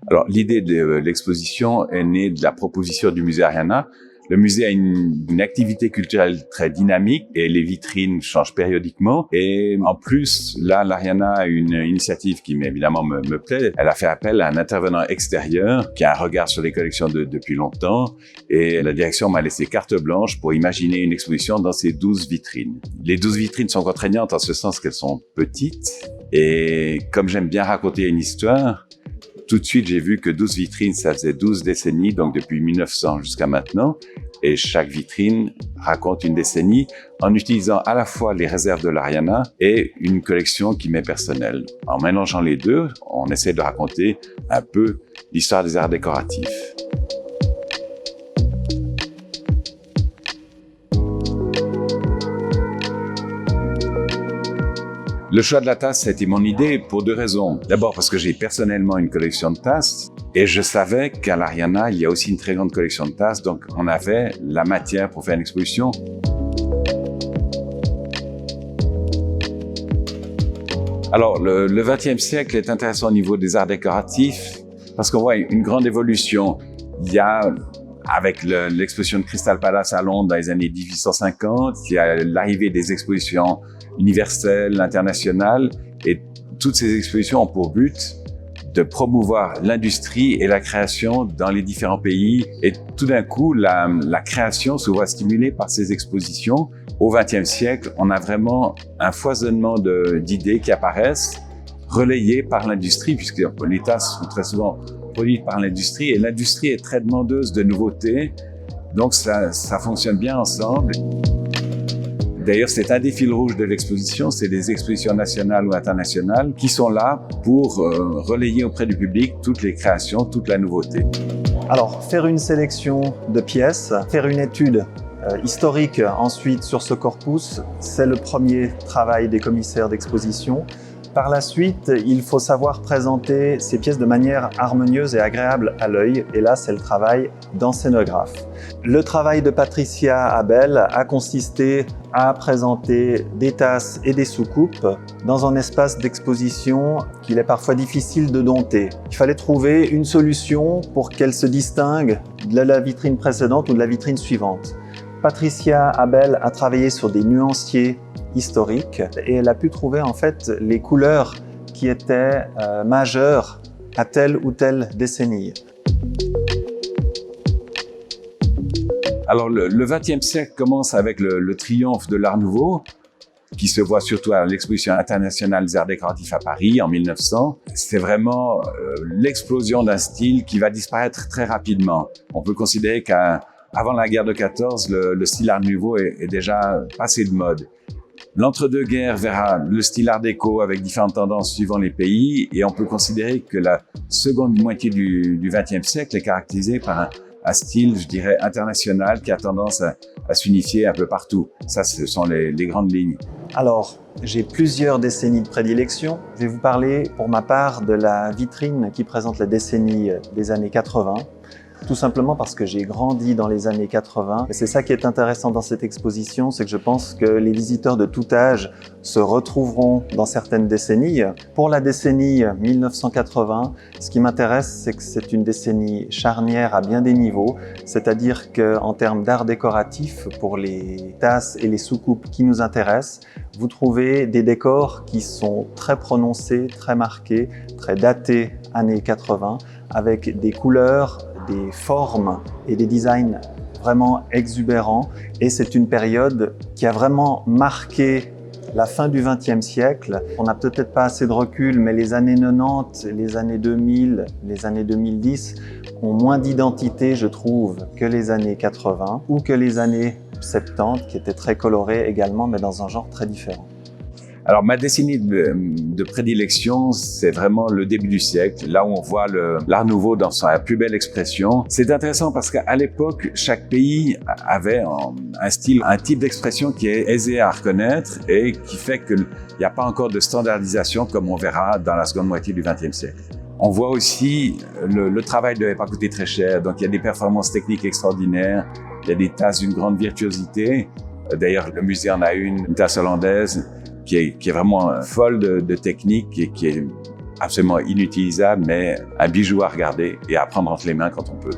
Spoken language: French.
Alors, l'idée de l'exposition est née de la proposition du musée Ariana. Le musée a une activité culturelle très dynamique et les vitrines changent périodiquement. Et en plus, là, l'Ariana a une initiative qui évidemment me plaît. Elle a fait appel à un intervenant extérieur qui a un regard sur les collections depuis longtemps. Et la direction m'a laissé carte blanche pour imaginer une exposition dans ces 12 vitrines. Les 12 vitrines sont contraignantes en ce sens qu'elles sont petites. Et comme j'aime bien raconter une histoire, tout de suite, j'ai vu que 12 vitrines, ça faisait 12 décennies, donc depuis 1900 jusqu'à maintenant. Et chaque vitrine raconte une décennie en utilisant à la fois les réserves de l'Ariana et une collection qui m'est personnelle. En mélangeant les deux, on essaie de raconter un peu l'histoire des arts décoratifs. Le choix de la tasse, c'était mon idée pour deux raisons. D'abord parce que j'ai personnellement une collection de tasses et je savais qu'à l'Ariana, il y a aussi une très grande collection de tasses, donc on avait la matière pour faire une exposition. Alors, le XXe siècle est intéressant au niveau des arts décoratifs parce qu'on voit une grande évolution. Il y a, avec l'exposition de Crystal Palace à Londres dans les années 1850, il y a l'arrivée des expositions universelles, internationales, et toutes ces expositions ont pour but de promouvoir l'industrie et la création dans les différents pays. Et tout d'un coup, la création se voit stimulée par ces expositions. Au XXe siècle, on a vraiment un foisonnement d'idées qui apparaissent, relayées par l'industrie, puisque les tasses sont très souvent produites par l'industrie, et l'industrie est très demandeuse de nouveautés, donc ça fonctionne bien ensemble. D'ailleurs, c'est un des fils rouges de l'exposition, c'est les expositions nationales ou internationales qui sont là pour relayer auprès du public toutes les créations, toute la nouveauté. Alors, faire une sélection de pièces, faire une étude historique ensuite sur ce corpus, c'est le premier travail des commissaires d'exposition. Par la suite, il faut savoir présenter ces pièces de manière harmonieuse et agréable à l'œil, et là, c'est le travail d'un scénographe. Le travail de Patricia Abel a consisté à présenter des tasses et des soucoupes dans un espace d'exposition qu'il est parfois difficile de dompter. Il fallait trouver une solution pour qu'elle se distingue de la vitrine précédente ou de la vitrine suivante. Patricia Abel a travaillé sur des nuanciers historiques et elle a pu trouver en fait les couleurs qui étaient majeures à telle ou telle décennie. Alors le XXe siècle commence avec le triomphe de l'Art Nouveau, qui se voit surtout à l'exposition internationale des arts décoratifs à Paris en 1900. C'est vraiment l'explosion d'un style qui va disparaître très rapidement. On peut considérer qu'avant la guerre de 14, le style Art Nouveau est déjà passé de mode. L'entre-deux-guerres verra le style art déco avec différentes tendances suivant les pays, et on peut considérer que la seconde moitié du XXe siècle est caractérisée par un style, je dirais, international qui a tendance à s'unifier un peu partout. Ça, ce sont les grandes lignes. Alors, j'ai plusieurs décennies de prédilection. Je vais vous parler pour ma part de la vitrine qui présente la décennie des années 80. Tout simplement parce que j'ai grandi dans les années 80. Et c'est ça qui est intéressant dans cette exposition, c'est que je pense que les visiteurs de tout âge se retrouveront dans certaines décennies. Pour la décennie 1980, ce qui m'intéresse, c'est que c'est une décennie charnière à bien des niveaux, c'est-à-dire qu'en termes d'art décoratif, pour les tasses et les soucoupes qui nous intéressent, vous trouvez des décors qui sont très prononcés, très marqués, très datés années 80, avec des couleurs, des formes et des designs vraiment exubérants. Et c'est une période qui a vraiment marqué la fin du XXe siècle. On n'a peut-être pas assez de recul, mais les années 90, les années 2000, les années 2010 ont moins d'identité, je trouve, que les années 80 ou que les années 70, qui étaient très colorées également, mais dans un genre très différent. Alors, ma décennie de prédilection, c'est vraiment le début du siècle, là où on voit l'Art Nouveau dans sa plus belle expression. C'est intéressant parce qu'à l'époque, chaque pays avait un style, un type d'expression qui est aisé à reconnaître et qui fait qu'il n'y a pas encore de standardisation comme on verra dans la seconde moitié du XXe siècle. On voit aussi le travail ne devait pas coûter très cher, donc il y a des performances techniques extraordinaires, il y a des tasses d'une grande virtuosité. D'ailleurs, le musée en a une tasse hollandaise qui est vraiment folle de technique et qui est absolument inutilisable, mais un bijou à regarder et à prendre entre les mains quand on peut.